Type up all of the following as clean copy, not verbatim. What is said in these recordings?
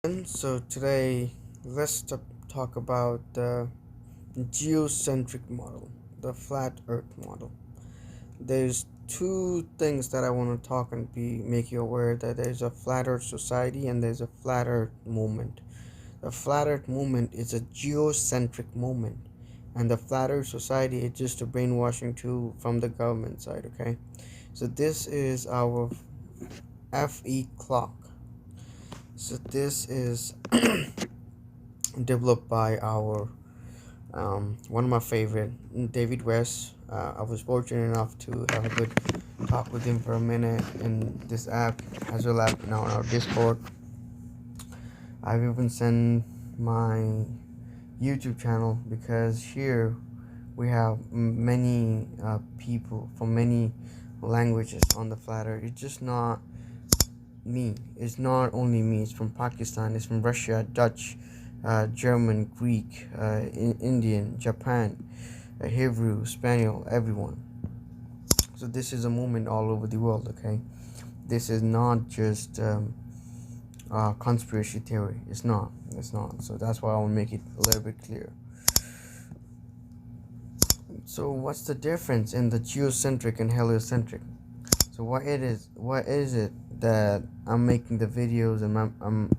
And so today, talk about the geocentric model, the flat Earth model. There's two things that I want to talk and make you aware that there's a flat Earth society and there's a flat Earth movement. The flat Earth movement is a geocentric movement, and the flat Earth society is just a brainwashing tool from the government side. Okay, so this is our FE clock. So this is developed by our one of my favorite, David West. I was fortunate enough to have a good talk with him for a minute in this app, as well as now on our Discord. I've even sent my YouTube channel because here we have many people from many languages on the flat earth. It's just not me. It's not only me. It's from Pakistan. It's from Russia, Dutch, German, Greek, Indian, Japan, Hebrew, Spanish, everyone. So this is a movement all over the world. Okay, this is not just conspiracy theory. It's not. It's not. So that's why I want to make it a little bit clear. So what's the difference in the geocentric and heliocentric? So what is it that I'm making the videos and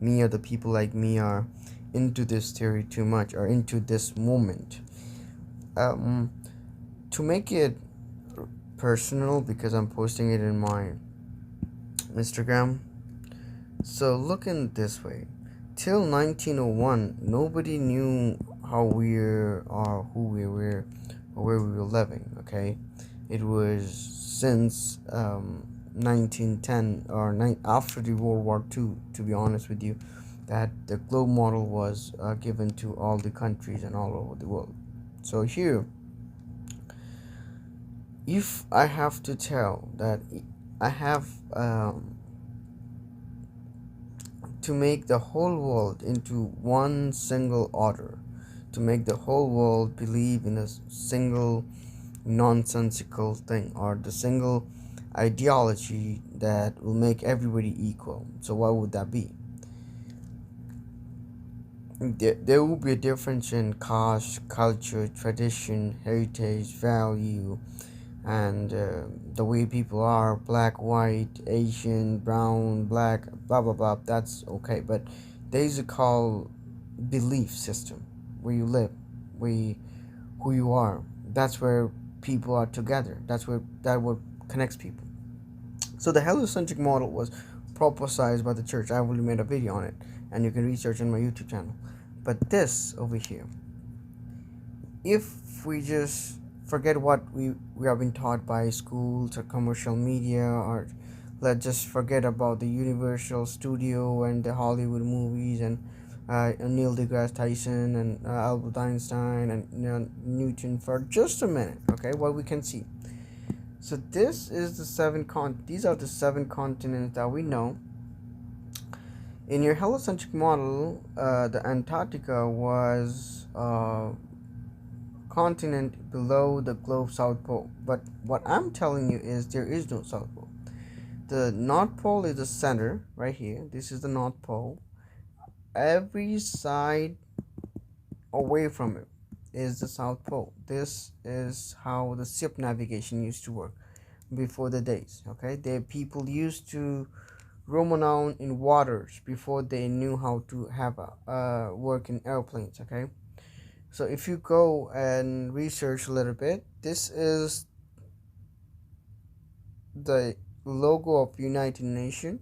me or the people like me are into this theory too much or into this movement? Um, to make it personal, because I'm posting it in my Instagram. So looking this way, till 1901, nobody knew how we are or who we were or where we were living. Okay, it was since 1910 or after the World War II, to be honest with you, that the globe model was given to all the countries and all over the world. So here, if I have to tell that I have to make the whole world into one single order, to make the whole world believe in a single nonsensical thing or the single ideology that will make everybody equal. So what would that be? There will be a difference in caste, culture, tradition, heritage, value, and the way people are, black, white, Asian, brown, black, blah blah blah. That's okay, but there's a called belief system where you live, where who you are. That's where people are together. That what connects people. So the heliocentric model was prophesized by the church. I've already made a video on it, and you can research on my YouTube channel. But this over here, if we just forget what we have been taught by schools or commercial media, or let's just forget about the Universal Studio and the Hollywood movies and Neil deGrasse Tyson and Albert Einstein and Newton for just a minute, okay? What we can see. So this is the these are the seven continents that we know. In your heliocentric model, the Antarctica was continent below the globe South Pole. But what I'm telling you is there is no South Pole. The North Pole is the center right here. This is the North Pole. Every side away from it is the South Pole. This is how the ship navigation used to work before the days. Okay, the people used to roam around in waters before they knew how to have a work in airplanes. Okay, so if you go and research a little bit, this is the logo of United Nations,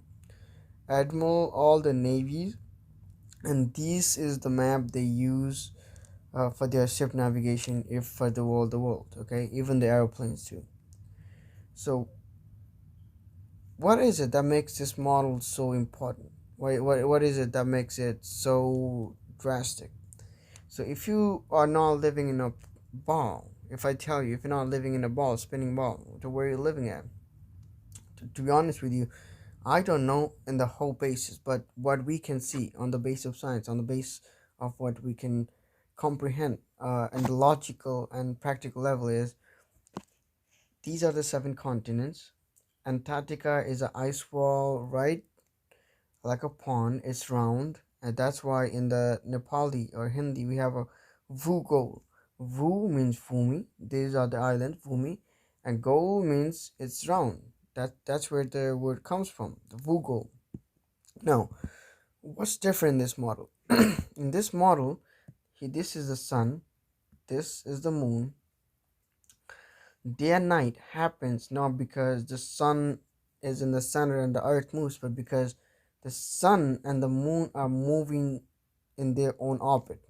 Admiral, all the navies, and this is the map they use for their ship navigation if for the world, okay, even the airplanes too. So what is it that makes this model so important? What is it that makes it so drastic? So if you are not living in a ball, if I tell you, if you're not living in a ball, spinning ball, to where you're living at, to be honest with you, I don't know in the whole basis, but what we can see on the base of science, on the base of what we can comprehend, and the logical and practical level is these are the seven continents. Antarctica is an ice wall right like a pond. It's round, and that's why in the Nepali or Hindi we have a Vugol. Vu means Bhumi. These are the islands, Bhumi, and Gol means it's round. That's where the word comes from, the Vugol. Now, what's different in this model? In this model, this is the sun, this is the moon. Day and night happens not because the sun is in the center and the earth moves, but because the sun and the moon are moving in their own orbit.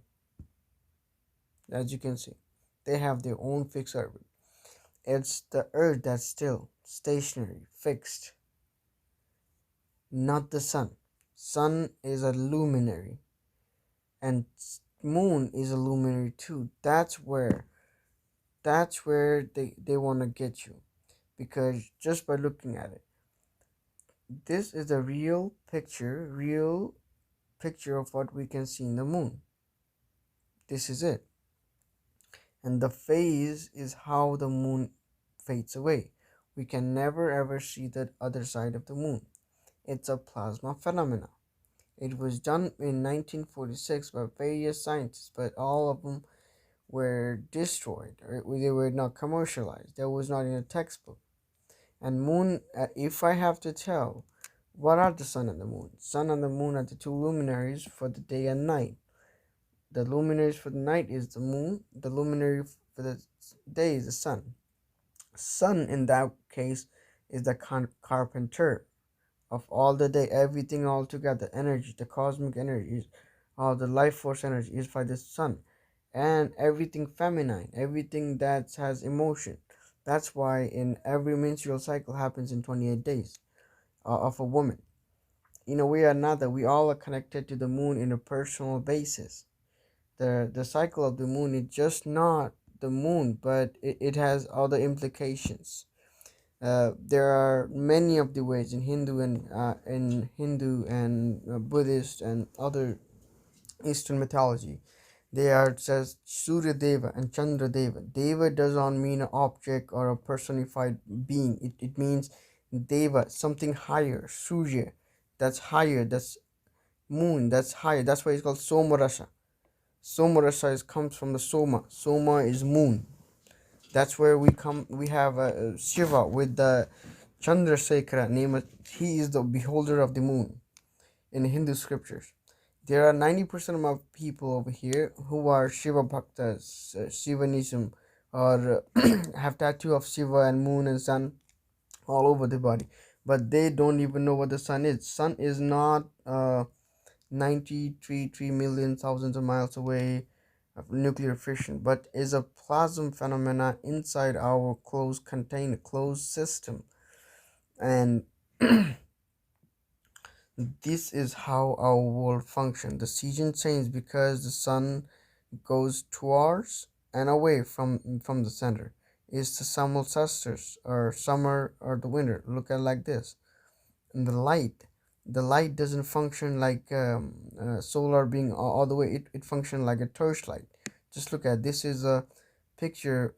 As you can see, they have their own fixed orbit. It's the earth that's still, stationary, fixed, not the sun. Sun is a luminary, and moon is a luminary too. That's where they want to get you, because just by looking at it, this is a real picture of what we can see in the moon. This is it. And the phase is how the moon fades away. We can never ever see the other side of the moon. It's a plasma phenomena. It was done in 1946 by various scientists, but all of them were destroyed, or they were not commercialized. That was not in a textbook. And moon, if I have to tell, what are the sun and the moon? Sun and the moon are the two luminaries for the day and night. The luminaries for the night is the moon. The luminary for the day is the sun. Sun in that case is the carpenter of all the day, everything all together. Energy, the cosmic energy, is all the life force energy is by the sun, and everything feminine, everything that has emotion. That's why in every menstrual cycle happens in 28 days of a woman. In a way or another, we all are connected to the moon in a personal basis. The cycle of the moon is just not the moon, but it has other implications. There are many of the ways in Hindu and Buddhist and other Eastern mythology. They are says Surya Deva and Chandra Deva. Deva does not mean an object or a personified being. It means Deva, something higher. Surya, that's higher. That's moon, that's higher. That's why it's called Somarasa. Somarasa comes from the Soma. Soma is moon. That's where we come. We have Shiva with the Chandrasekhara name. He is the beholder of the moon in Hindu scriptures. There are 90% of people over here who are Shiva Bhaktas, Shivanism, or have tattoo of Shiva and moon and sun all over the body. But they don't even know what the sun is. Sun is not 93 million thousands of miles away of nuclear fission, but is a plasma phenomena inside our closed container, closed system. And this is how our world functions. The season change because the sun goes towards and away from the center. It's the summer solstice or summer or the winter. Look at it like this. And the light doesn't function like solar being all the way. It functions like a torchlight. Just look at this. Is a picture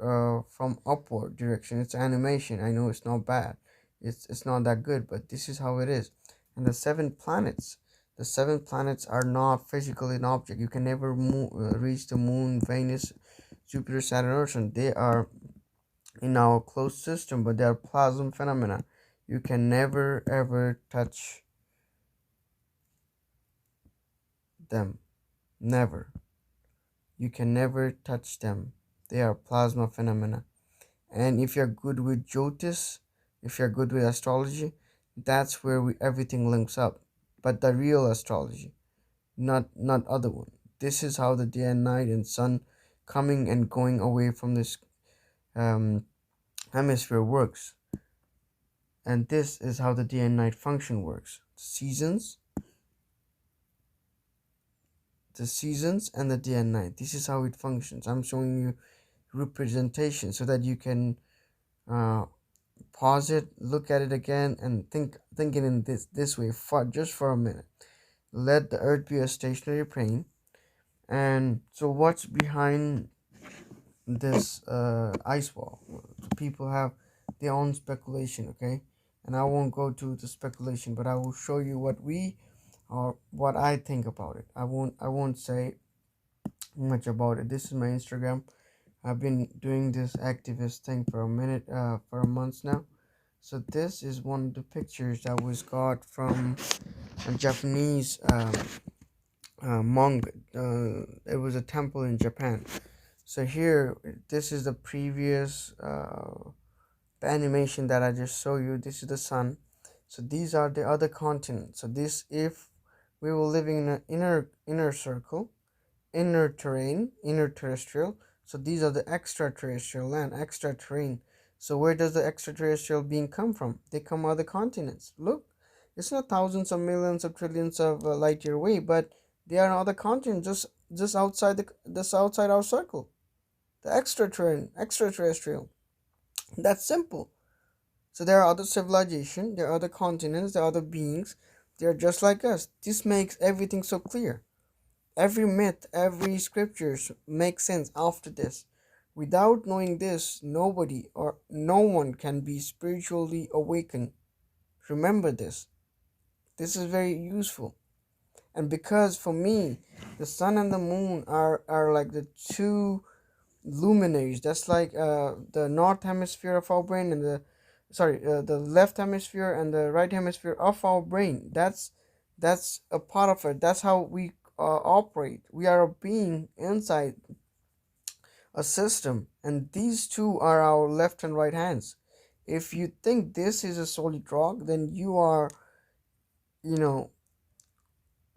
from upward direction. It's animation. I know it's not bad. It's not that good, but this is how it is. And the seven planets are not physically an object. You can never reach the moon, Venus, Jupiter, Saturn, Earth. They are in our closed system, but they are plasma phenomena. You can never ever touch them. Never. You can never touch them. They are plasma phenomena. And if you're good with Jyotish, if you're good with astrology, that's where everything links up. But the real astrology, not other one. This is how the day and night and sun coming and going away from this um, hemisphere works. And this is how the day and night function works. The seasons and the day and night. This is how it functions. I'm showing you representation so that you can uh, pause it, look at it again, and think it in this way for just for a minute. Let the earth be a stationary plane. And so what's behind this ice wall? People have their own speculation, okay? And I won't go to the speculation, but I will show you what we or what I think about it. I won't say much about it. This is my Instagram. I've been doing this activist thing for a minute, for a month now. So this is one of the pictures that was got from a Japanese monk. It was a temple in Japan. So here, this is the previous animation that I just showed you. This is the sun. So these are the other continents. So this, if we were living in an inner circle, inner terrain, inner terrestrial. So these are the extraterrestrial land, extra terrain. So where does the extraterrestrial being come from? They come other continents. Look, it's not thousands of millions of trillions of light year away, but they are on other continents, just outside just outside our circle. The extra terrain, extraterrestrial. That's simple. So there are other civilization, there are other continents, there are other beings. They are just like us. This makes everything so clear. Every myth, every scriptures makes sense after this. Without knowing this, nobody or no one can be spiritually awakened. Remember this. This is very useful. And because for me, the sun and the moon are like the two luminaries. That's like the north hemisphere of our brain and the left hemisphere and the right hemisphere of our brain. That's a part of it. That's how we operate. We are a being inside a system, and these two are our left and right hands. If you think this is a solid rock, then you are, you know,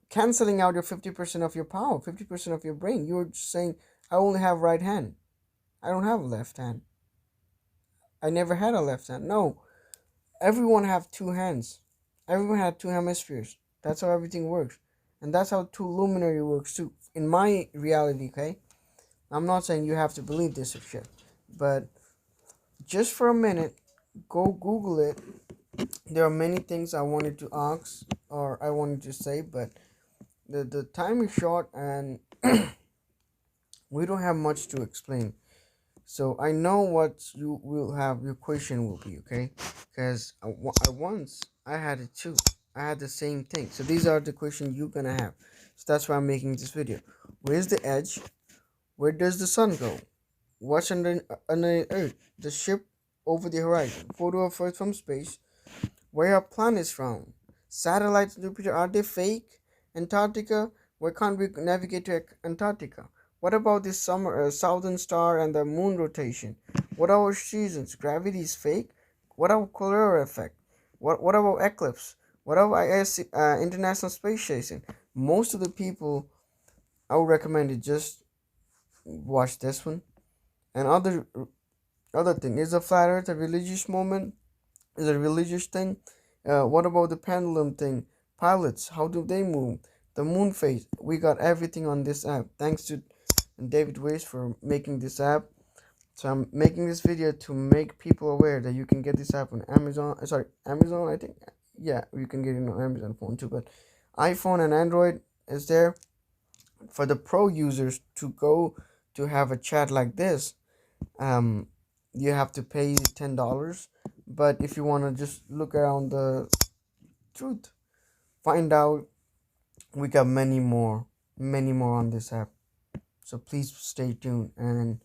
canceling out your 50% of your power, 50% of your brain. You're just saying, I only have right hand. I don't have a left hand. I never had a left hand. No, everyone have two hands. Everyone had two hemispheres. That's how everything works. And that's how two luminary works too. In my reality, okay? I'm not saying you have to believe this or shit. But just for a minute, go Google it. There are many things I wanted to ask or I wanted to say, but the time is short and we don't have much to explain. So I know what you will have. Your question will be, okay, because I once I had it too. I had the same thing. So these are the questions you're gonna have. So that's why I'm making this video. Where's the edge? Where does the sun go? What's under the earth? The ship over the horizon. Photo of Earth from space. Where are planets found? Satellites to Jupiter, are they fake? Antarctica, why can't we navigate to Antarctica? What about this summer southern star and the moon rotation? What about seasons? Gravity is fake. What about Calera effect? What about eclipse? What about International Space Station? Most of the people, I would recommend it, just watch this one. And other thing, is a flat Earth a religious moment? Is a religious thing? What about the pendulum thing? Pilots, how do they move? The moon phase. We got everything on this app. Thanks to David Weiss for making this app. So I'm making this video to make people aware that you can get this app on Amazon. Sorry, Amazon. I think, yeah, you can get it on Amazon phone too. But iPhone and Android is there. For the pro users to go to have a chat like this, um, you have to pay $10. But if you want to just look around the truth, find out, we got many more on this app. So please stay tuned and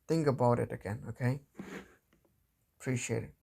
think about it again, okay? Appreciate it.